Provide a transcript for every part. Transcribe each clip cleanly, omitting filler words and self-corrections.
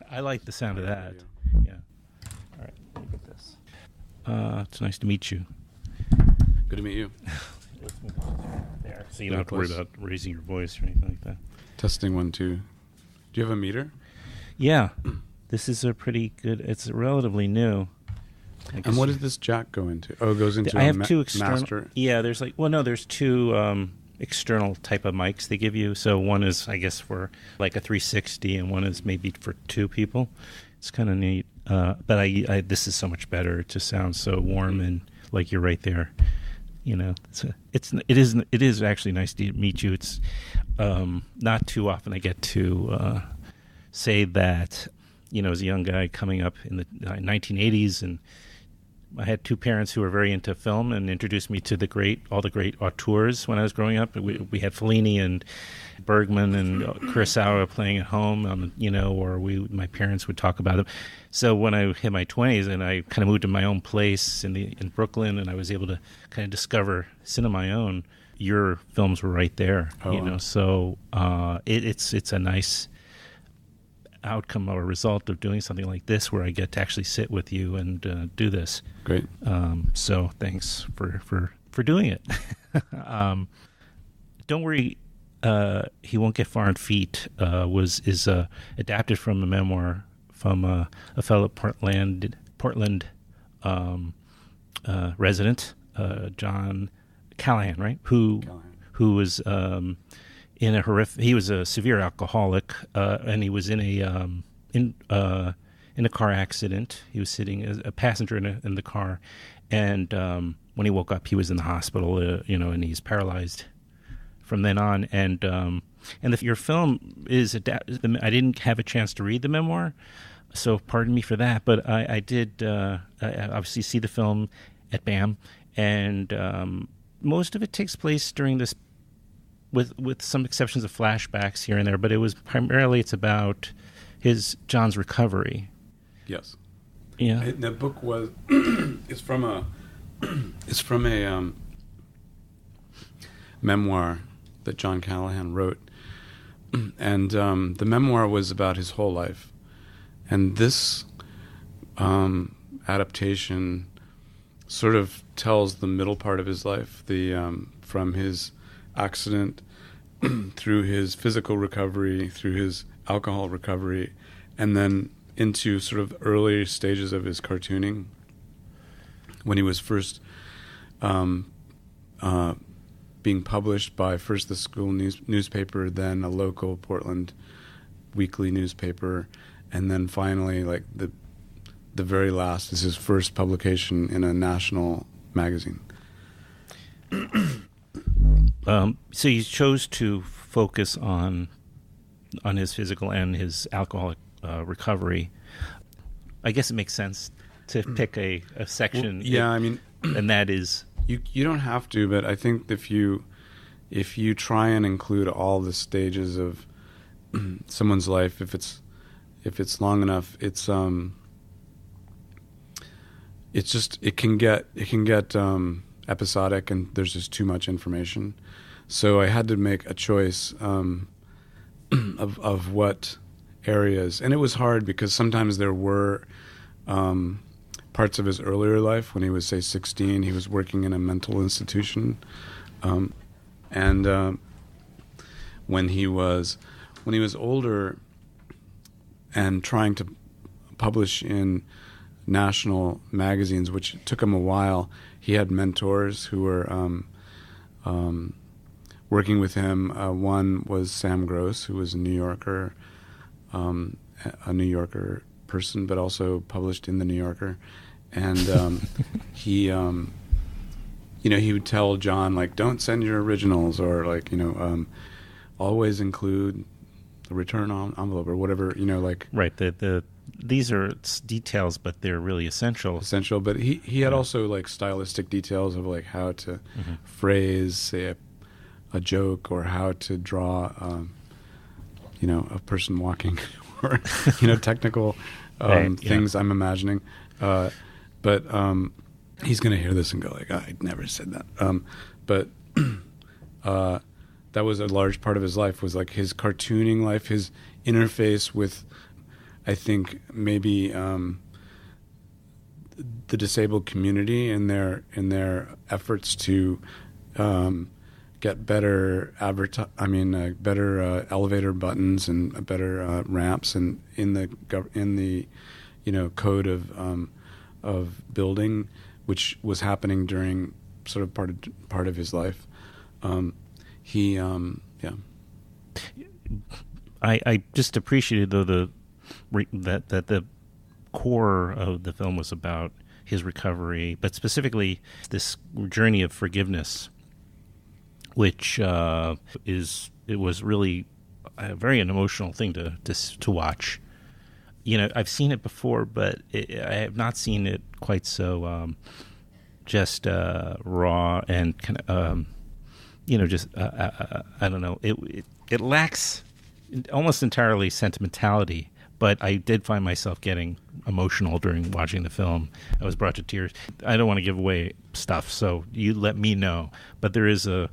I like the sound of that. Yeah. All right, look at this. It's nice to meet you. Good to meet you. Let's move on there, so you don't have to worry about raising your voice or anything like that. Testing 1, 2. Do you have a meter? Yeah, this is a pretty good. It's relatively new. And what does this jack go into? Oh, it goes into I have two external. master. Yeah, there's two external type of mics they give you. So one is, I guess, for like a 360, and one is maybe for two people. It's kind of neat. But I this is so much better. It just sounds so warm and like you're right there. You know, it is actually nice to meet you. It's not too often I get to say that. You know, as a young guy coming up in the 1980s, and I had two parents who were very into film and introduced me to all the great auteurs when I was growing up. We had Fellini and Bergman and Kurosawa playing at home, or my parents would talk about them. So when I hit my 20s and I kind of moved to my own place in Brooklyn, and I was able to kind of discover cinema my own, your films were right there. Oh. So it's a nice outcome or result of doing something like this, where I get to actually sit with you and do this. Great. So thanks for doing it. Don't worry, he won't get far on feet. Is adapted from a memoir from a fellow Portland resident, John Callahan, right? Who was he was a severe alcoholic, and he was in a car accident. He was sitting as a passenger in the car, and when he woke up, he was in the hospital. And he's paralyzed from then on. And your film is adapted. I didn't have a chance to read the memoir, so pardon me for that. But I did I obviously see the film at BAM, and most of it takes place during this. With some exceptions of flashbacks here and there, but it's about John's recovery. Yes. Yeah. The book was it's from a memoir that John Callahan wrote, and the memoir was about his whole life, and this adaptation sort of tells the middle part of his life, from his accident through his physical recovery, through his alcohol recovery, and then into sort of early stages of his cartooning, when he was first being published by first the school newspaper, then a local Portland weekly newspaper, and then finally, like the very last is his first publication in a national magazine. So he chose to focus on his physical and his alcoholic recovery. I guess it makes sense to pick a section. Well, yeah, I mean, and that is you don't have to, but I think if you try and include all the stages of someone's life, if it's long enough, it can get episodic, and there's just too much information. So I had to make a choice of what areas, and it was hard because sometimes there were parts of his earlier life when he was, say, 16. He was working in a mental institution, and when he was older and trying to publish in national magazines, which took him a while, he had mentors who were working with him. One was Sam Gross, who was a New Yorker person, but also published in the New Yorker. And he would tell John, like, don't send your originals, or like, always include the return envelope or whatever, like. Right. These are details, but they're really essential. But he had also like stylistic details of like how to phrase, say, a joke, or how to draw, a person walking, or technical things. I'm imagining, but he's going to hear this and go like, I never said that. But that was a large part of his life, was like his cartooning life, his interface with I think maybe the disabled community in their efforts to get better better elevator buttons and better ramps, and in the code of building, which was happening during sort of part of his life. I just appreciated though that the core of the film was about his recovery, but specifically this journey of forgiveness, which it was really a very an emotional thing to watch. I've seen it before, but I have not seen it quite so just raw and kind of just I don't know. It lacks almost entirely sentimentality, but I did find myself getting emotional during watching the film. I was brought to tears. I don't want to give away stuff, so you let me know. But there is a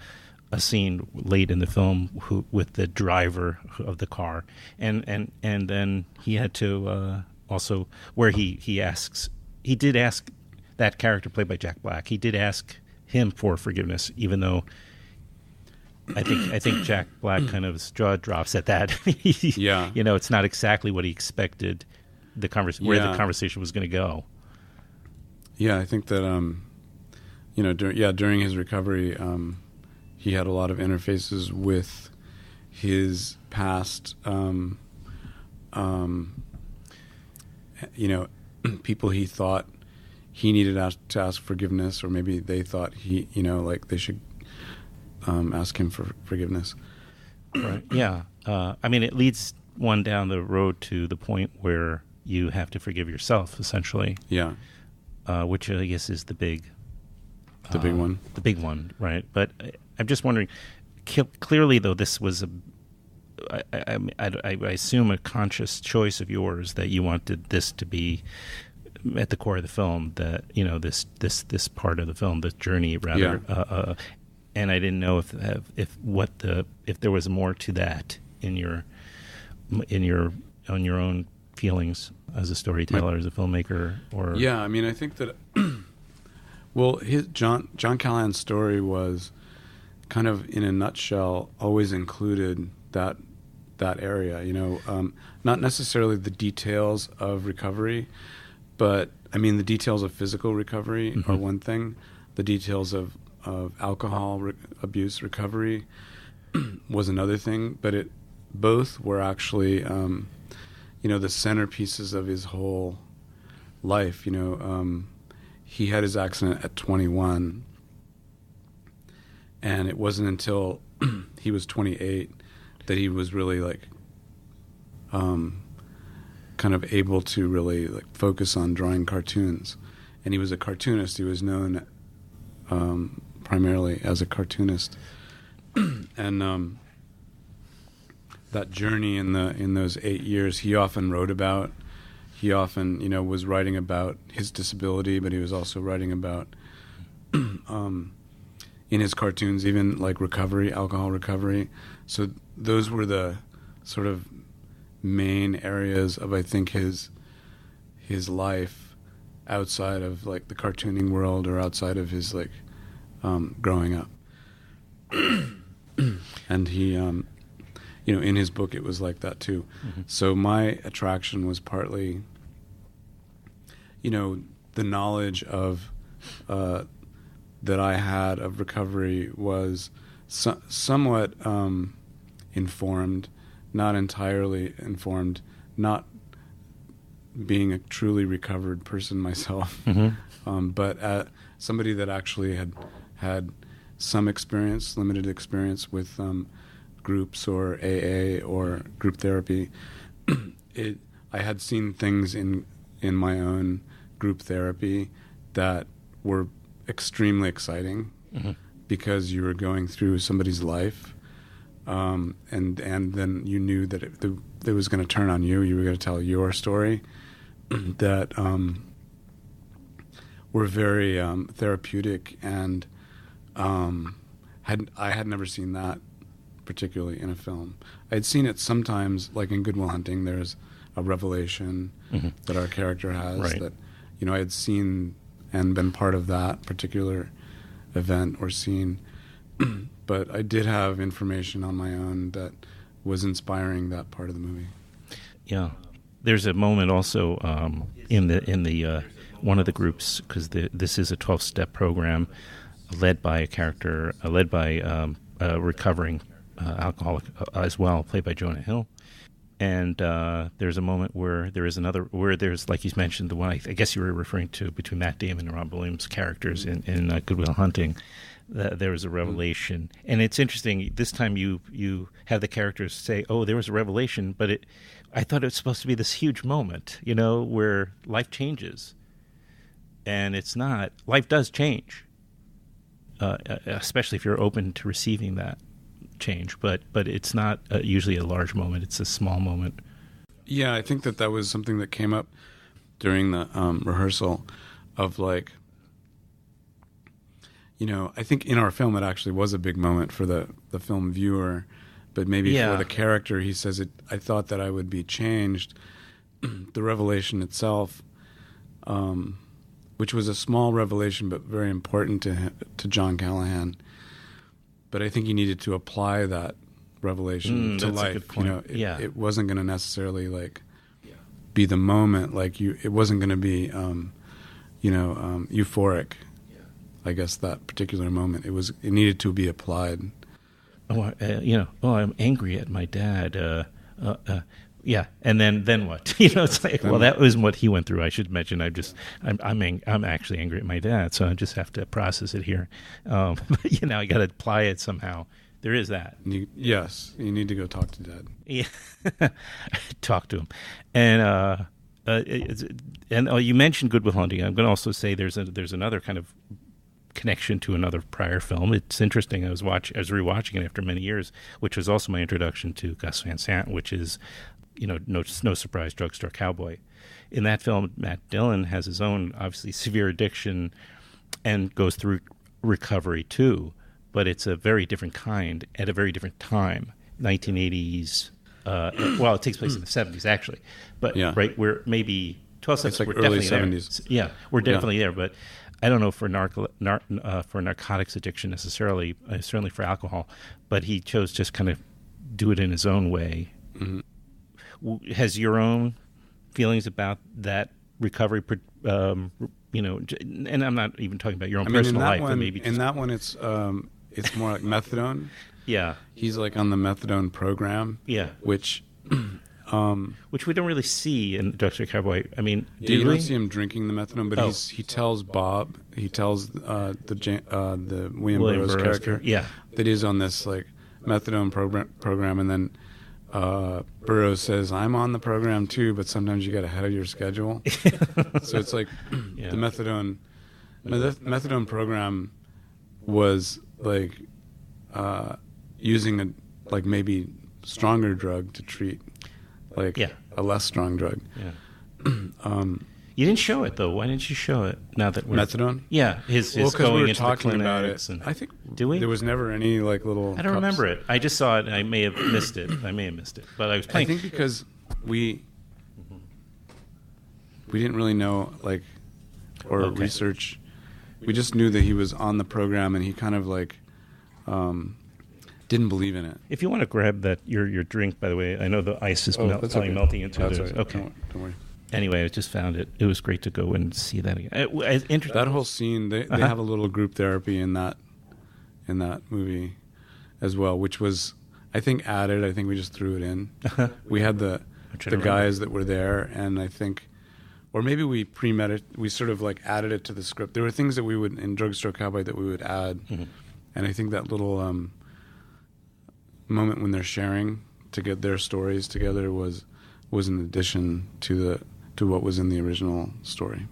scene late in the film with the driver of the car, and then he had to also where he did ask that character played by Jack Black. He did ask him for forgiveness, even though I think Jack Black kind of his jaw drops at that. Yeah, it's not exactly what he expected the where the conversation was going to go. Yeah, I think that during his recovery, he had a lot of interfaces with his past, people he thought he needed to ask forgiveness, or maybe they thought they should ask him for forgiveness. Right. Yeah. It leads one down the road to the point where you have to forgive yourself, essentially. Yeah. Which I guess is the big one. The big one, right? But I'm just wondering. Clearly, though, this was I assume a conscious choice of yours that you wanted this to be at the core of the film. That this part of the film, this journey, rather. Yeah. And I didn't know if there was more to that in your on your own feelings as a storyteller, as a filmmaker, or I think that his John Callahan's story was kind of in a nutshell always included that area. Not necessarily the details of recovery, but the details of physical recovery are one thing. The details of alcohol abuse recovery was another thing, but both were actually the centerpieces of his whole life. He had his accident at 21, and it wasn't until he was 28 that he was really kind of able to really focus on drawing cartoons. And he was a cartoonist. He was known primarily as a cartoonist, and that journey in those 8 years, he often wrote about. He often, was writing about his disability, but he was also writing about, in his cartoons, even recovery, alcohol recovery. So those were the sort of main areas of, I think, his life outside of the cartooning world, or outside of his growing up. And he, in his book, it was like that too. Mm-hmm. So my attraction was partly, the knowledge of that I had of recovery was somewhat informed, not entirely informed, not being a truly recovered person myself, but somebody that actually had some experience, limited experience with groups or AA or group therapy. I had seen things in my own group therapy that were extremely exciting, because you were going through somebody's life, and then you knew that it was going to turn on you. You were going to tell your story that were very therapeutic, and I had never seen that particularly in a film. I had seen it sometimes, like in Good Will Hunting. There's a revelation that our character has, Right. that, you know, I had seen and been part of that particular event or scene. But I did have information on my own that was inspiring that part of the movie. Yeah, there's a moment also in the one of the groups, because this is a 12-step program led by a character, led by a recovering alcoholic as well, played by Jonah Hill. And there's a moment where there's, like you mentioned, the one I guess you were referring to between Matt Damon and Rob Williams' characters in Good Will Hunting. There was a revelation, and it's interesting. This time you have the characters say, "Oh, there was a revelation," but I thought it was supposed to be this huge moment, you know, where life changes, and it's not. Life does change, especially if you're open to receiving that change. But it's not usually a large moment; it's a small moment. Yeah, I think that was something that came up during the rehearsal of, like, you know, I think in our film it actually was a big moment for the film viewer, but maybe for the character, he says, I thought that I would be changed. The revelation itself, which was a small revelation but very important to John Callahan, but I think he needed to apply that revelation to life. You know, it wasn't going to necessarily, like, be the moment, like it wasn't going to be euphoric. I guess that particular moment, it needed to be applied. I'm angry at my dad. And then what? You know, it's like, well, that wasn't what he went through. I should mention. I'm actually angry at my dad, so I just have to process it here. But you know, I got to apply it somehow. There is that. Yes, you need to go talk to Dad. Yeah, talk to him, and you mentioned Good Will Hunting. I'm going to also say there's another kind of connection to another prior film. It's interesting. I was rewatching it after many years, which was also my introduction to Gus Van Sant, which is, you know, no surprise, Drugstore Cowboy. In that film, Matt Dillon has his own obviously severe addiction and goes through recovery too, but it's a very different kind at a very different time. 1980s. Well, it takes place in the 70s actually, but right, we're maybe 12 steps. Like we're early definitely 70s. There. Yeah, we're definitely there, but I don't know for for narcotics addiction necessarily, certainly for alcohol, but he chose just kind of do it in his own way. Mm-hmm. Has your own feelings about that recovery, you know, and I'm not even talking about your own personal life, but maybe in that one it's more like methadone. Yeah. He's like on the methadone program. Yeah. Which we don't really see in Drugstore Cowboy. I mean, you don't see him drinking the methadone, but he tells Bob, the William Burroughs character, that he's on this like methadone program, and then Burroughs says, "I'm on the program too, but sometimes you get ahead of your schedule." So it's like the methadone program was like using a like maybe stronger drug to treat like a less strong drug. You didn't show it though. Why didn't you show it? Now that we're methadone, his because going we were into talking the about it. And, I think do we? There was never any like little. I don't remember it. I just saw it. And I may have missed it. But I was playing. I think because we didn't really know like or research. We just knew that he was on the program, and he kind of like didn't believe in it. If you want to grab that your drink, by the way, I know the ice is probably melting into it. Right. Okay, don't worry. Anyway, I just found it. It was great to go and see that again. That whole scene, they have a little group therapy in that movie as well, which was, I think, added. I think we just threw it in. We had the guys that were there, and I think, or maybe we we sort of like added it to the script. There were things that we would, in Drugstore Cowboy, that we would add, and I think that little moment when they're sharing to get their stories together was an addition to what was in the original story.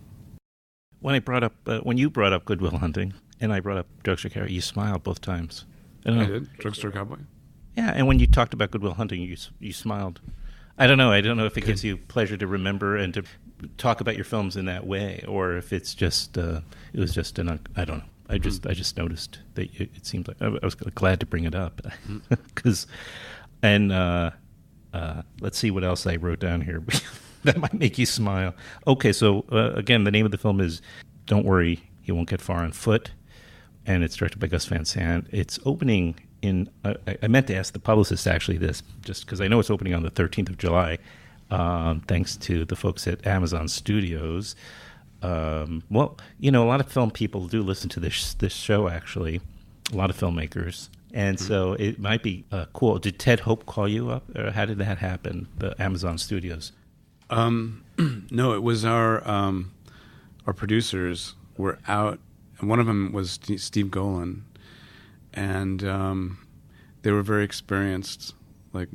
When you brought up Good Will Hunting and I brought up Drugstore Cowboy, you smiled both times. I did. Drugstore Cowboy. Yeah, and when you talked about Good Will Hunting, you smiled. I don't know if it gives you pleasure to remember and to talk about your films in that way, or if it's just it was just I don't know. I just noticed that it seemed like I was glad to bring it up because Let's see what else I wrote down here that might make you smile. Okay, so again, the name of the film is Don't Worry, You Won't Get Far on Foot, and it's directed by Gus Van Sant. It's opening in, I meant to ask the publicist actually this, just because I know it's opening on the 13th of July, thanks to the folks at Amazon Studios. Well, a lot of film people do listen to this show, actually, a lot of filmmakers. And so it might be cool. Did Ted Hope call you up, or how did that happen, the Amazon Studios? No, it was our producers were out, and one of them was Steve Golan, and they were very experienced, like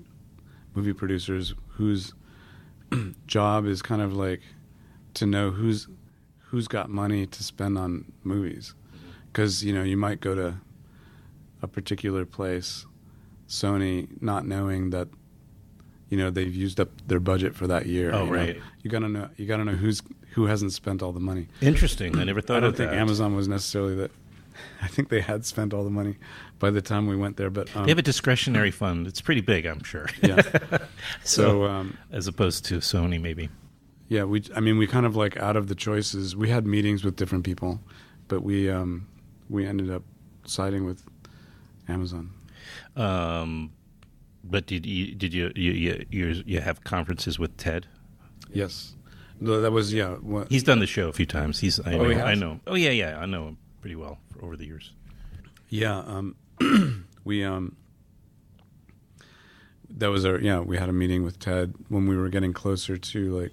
movie producers whose job is kind of like to know who's got money to spend on movies, because you might go to a particular place, Sony, not knowing that they've used up their budget for that year. Oh, right. You gotta know who hasn't spent all the money. Interesting. I never thought of that. I don't think Amazon was necessarily that. I think they had spent all the money by the time we went there, but they have a discretionary fund. It's pretty big, I'm sure. Yeah. So as opposed to Sony, maybe. Yeah, we kind of like out of the choices. We had meetings with different people, but we ended up siding with Amazon. But did you have conferences with Ted? Yes, that was He's done the show a few times. I know. Oh yeah, I know him pretty well over the years. Yeah, we that was we had a meeting with Ted when we were getting closer to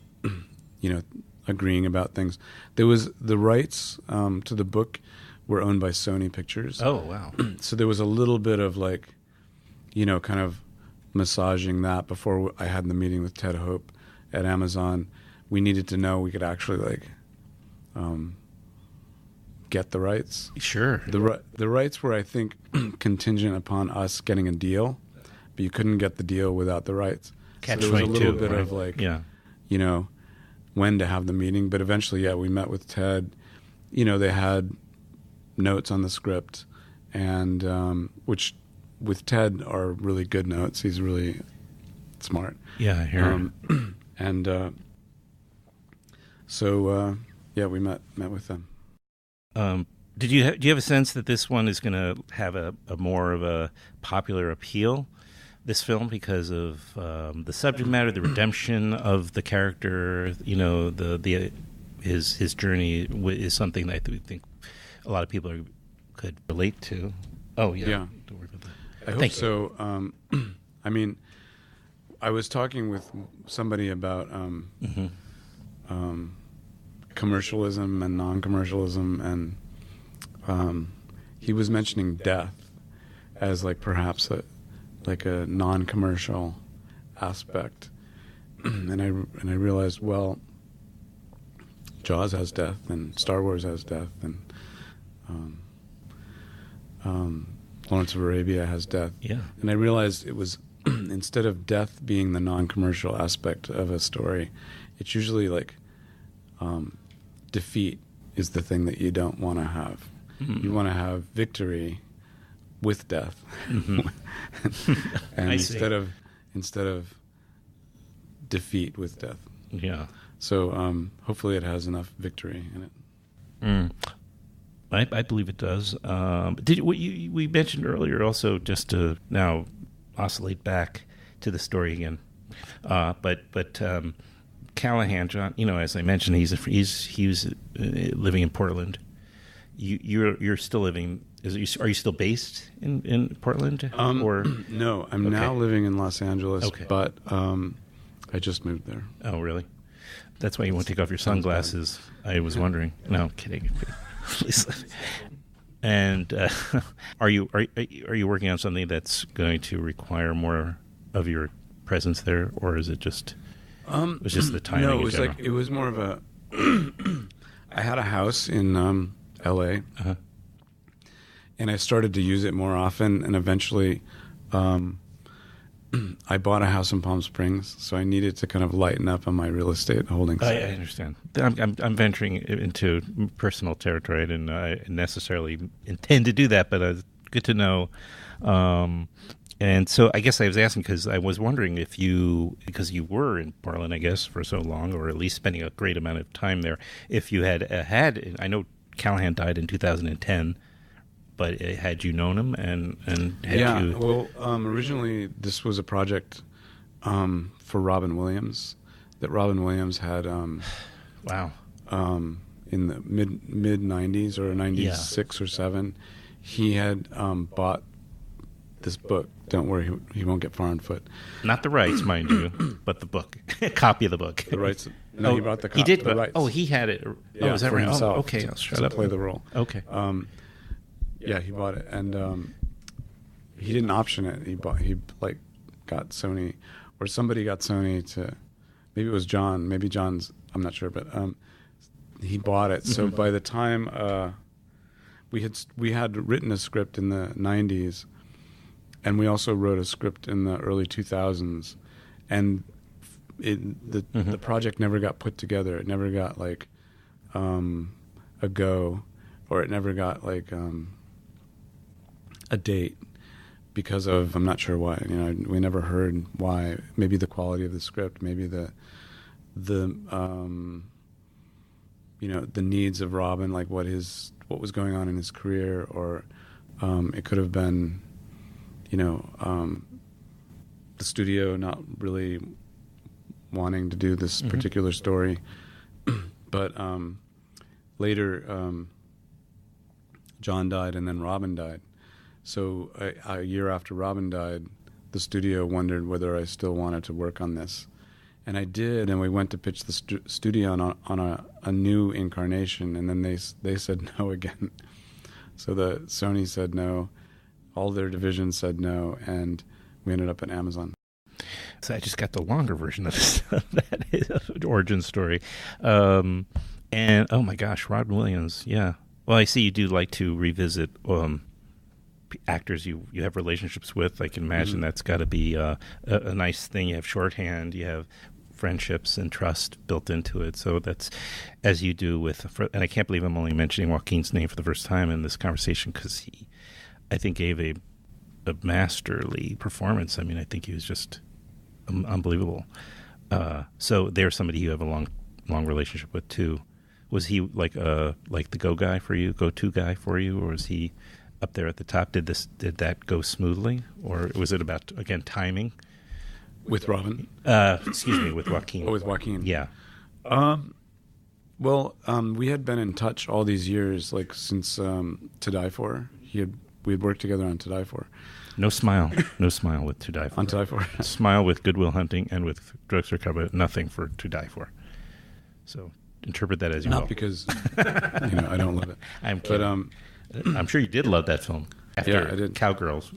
agreeing about things. There was the rights to the book were owned by Sony Pictures. Oh, wow. So there was a little bit of kind of massaging that before I had the meeting with Ted Hope at Amazon. We needed to know we could actually get the rights. Sure. The rights were, I think, contingent upon us getting a deal, but you couldn't get the deal without the rights. Catch so there was a little 22, bit right? of when to have the meeting. But eventually, we met with Ted. They had notes on the script, and which with Ted are really good notes. He's really smart. Yeah, I hear. And so we met with them. Do you have a sense that this one is going to have a more of a popular appeal, this film, because of the subject matter, the redemption of the character? His journey is something that I think a lot of people could relate to. Oh yeah. Don't worry about that. I hope so. I was talking with somebody about commercialism and non-commercialism, and he was mentioning death as perhaps a non-commercial aspect, and I realized, well, Jaws has death, and Star Wars has death, and Lawrence of Arabia has death. Yeah. And I realized it was instead of death being the non-commercial aspect of a story, it's usually defeat is the thing that you don't want to have. Mm-hmm. You want to have victory with death. Mm-hmm. And instead of defeat with death. Yeah. So hopefully it has enough victory in it. Mm. I believe it does. We mentioned earlier also, just to now oscillate back to the story again, but Callahan, John, as I mentioned, he was living in Portland. You're still living. Are you still based in Portland? Or no, I'm now living in Los Angeles. Okay. But I just moved there. Oh, really? That's why you won't take off your sunglasses. I was wondering. No, I'm kidding. And are you working on something that's going to require more of your presence there, or is it just the timing? No, it was more of a. I had a house in L.A. Uh-huh. And I started to use it more often, and eventually, I bought a house in Palm Springs, so I needed to kind of lighten up on my real estate holdings. I understand. I'm venturing into personal territory. I didn't necessarily intend to do that, but good to know. And so I guess I was asking because I was wondering if because you were in Portland, I guess, for so long, or at least spending a great amount of time there, if you had I know Callahan died in 2010, but had you known him and had you... Well, originally this was a project for Robin Williams that Robin Williams had wow. In the mid 90s or 96 or 7. He had bought this book, Don't Worry, He Won't Get Far on Foot. Not the rights, mind you, but the book. A copy of the book. The rights. No, he bought the copy. He did, the rights. Oh, he had it. Yeah, is that for right? himself, Oh, okay, I'll shut up. To play the role. Okay. Yeah, he bought it, and he didn't option it. He got Sony, or somebody got Sony to, maybe it was John, maybe John's, I'm not sure, but he bought it. So by the time we had written a script in the 90s, and we also wrote a script in the early 2000s, and the project never got put together. It never got a go, or it never got a date because of, I'm not sure why. We never heard why. Maybe the quality of the script, maybe the needs of Robin, like what was going on in his career, or it could have been, the studio not really wanting to do this particular story. But later, John died, and then Robin died. So a year after Robin died, the studio wondered whether I still wanted to work on this. And I did, and we went to pitch the studio on a new incarnation, and then they said no again. So the Sony said no, all their divisions said no, and we ended up at Amazon. So I just got the longer version of that origin story. And oh my gosh, Robin Williams, yeah. Well, I see you do like to revisit actors you have relationships with. I can imagine that's got to be a nice thing. You have shorthand, you have friendships and trust built into it. So that's as you do with, and I can't believe I'm only mentioning Joaquin's name for the first time in this conversation, because he, I think, gave a masterly performance. I mean, I think he was just unbelievable. So there's somebody you have a long relationship with too. Was he like the go-to guy for you, or was he up there at the top? Did that go smoothly, or was it about, again, timing? With Robin? Excuse me, with Joaquin. Oh, with Joaquin. Yeah. Well, we had been in touch all these years, since To Die For. We had worked together on To Die For. No smile with To Die For. On To Die For. Smile with Good Will Hunting and with Drugs Recovery, nothing for To Die For. So interpret that as you will. Not because I don't love it. I'm kidding. But I'm sure you did love that film. After I did. Cowgirls.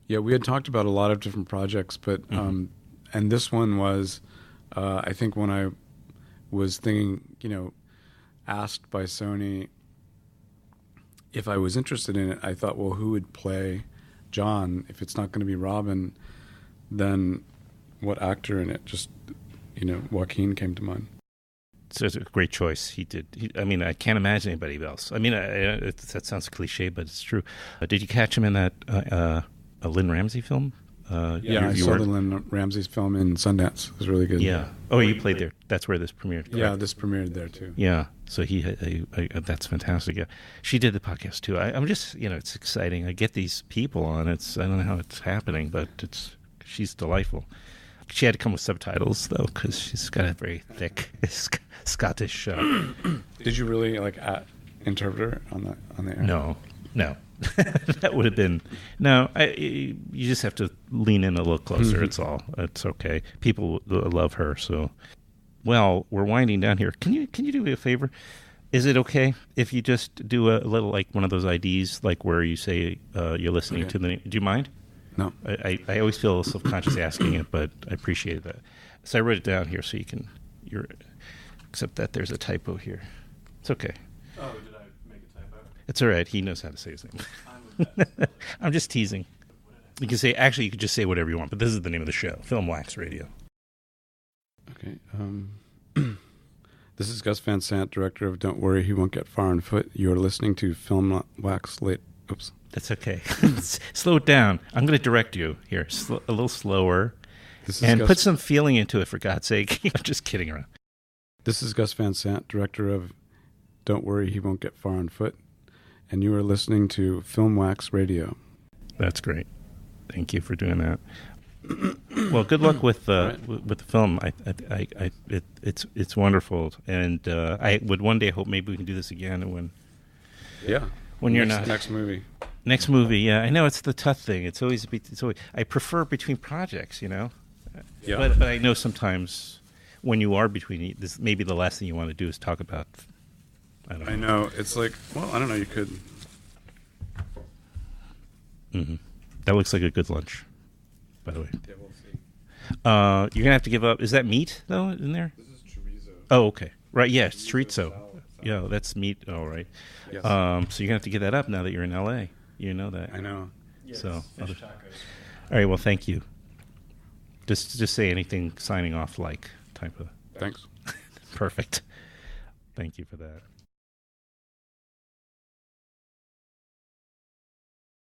Yeah, we had talked about a lot of different projects, but and this one was, I think, when I was thinking, asked by Sony if I was interested in it, I thought, well, who would play John? If it's not going to be Robin, then what actor in it? Just, Joaquin came to mind. So it's a great choice. He did. I can't imagine anybody else. That sounds cliche, but it's true. Did you catch him in that a Lynn Ramsey film? I saw the Lynn Ramsey's film in Sundance. It was really good. Yeah. Oh, you played there. That's where this premiered. Correct? Yeah, this premiered there too. Yeah. So that's fantastic. Yeah. She did the podcast too. I'm just, it's exciting. I get these people on. I don't know how it's happening, but she's delightful. She had to come with subtitles though, because she's got a very thick Scottish. Did you really interpret her on the air? No. That would have been no. You just have to lean in a little closer. It's all. It's okay. People love her. So, well, we're winding down here. Can you do me a favor? Is it okay if you just do a little one of those IDs, where you say you're listening to the? Do you mind? No. I always feel self-conscious asking it, but I appreciate that. So I wrote it down here so you can. Except that there's a typo here. It's okay. Oh, did I make a typo? It's all right. He knows how to say his name. I'm just teasing. You can just say whatever you want, but this is the name of the show, Filmwax Radio. Okay. This is Gus Van Sant, director of Don't Worry, He Won't Get Far on Foot. You're listening to Filmwax Oops. That's okay. Slow it down. I'm going to direct you here. A little slower. And put some feeling into it, for God's sake. I'm just kidding around. This is Gus Van Sant, director of Don't Worry, He Won't Get Far on Foot. And you are listening to Filmwax Radio. That's great. Thank you for doing that. Well, good luck with the film. It's wonderful, and I would one day hope maybe we can do this again. And when you're not next movie. Next movie, yeah. I know it's the tough thing. It's always I prefer between projects, you know. Yeah. But I know sometimes when you are between, this maybe the last thing you want to do is talk about. I know. It's like, well, I don't know. You could. Mm-hmm. That looks like a good lunch, by the way. Yeah, we'll see. You're gonna have to give up. Is that meat though in there? This is chorizo. Oh, okay. Right. Yeah, it's chorizo. Yeah, that's meat. Oh, right. Yes. So you're gonna have to give that up now that you're in LA. You know that. I know. Yes, So. fish tacos. All right. Well, thank you. Just say anything signing off like type of. Thanks. Perfect. Thank you for that.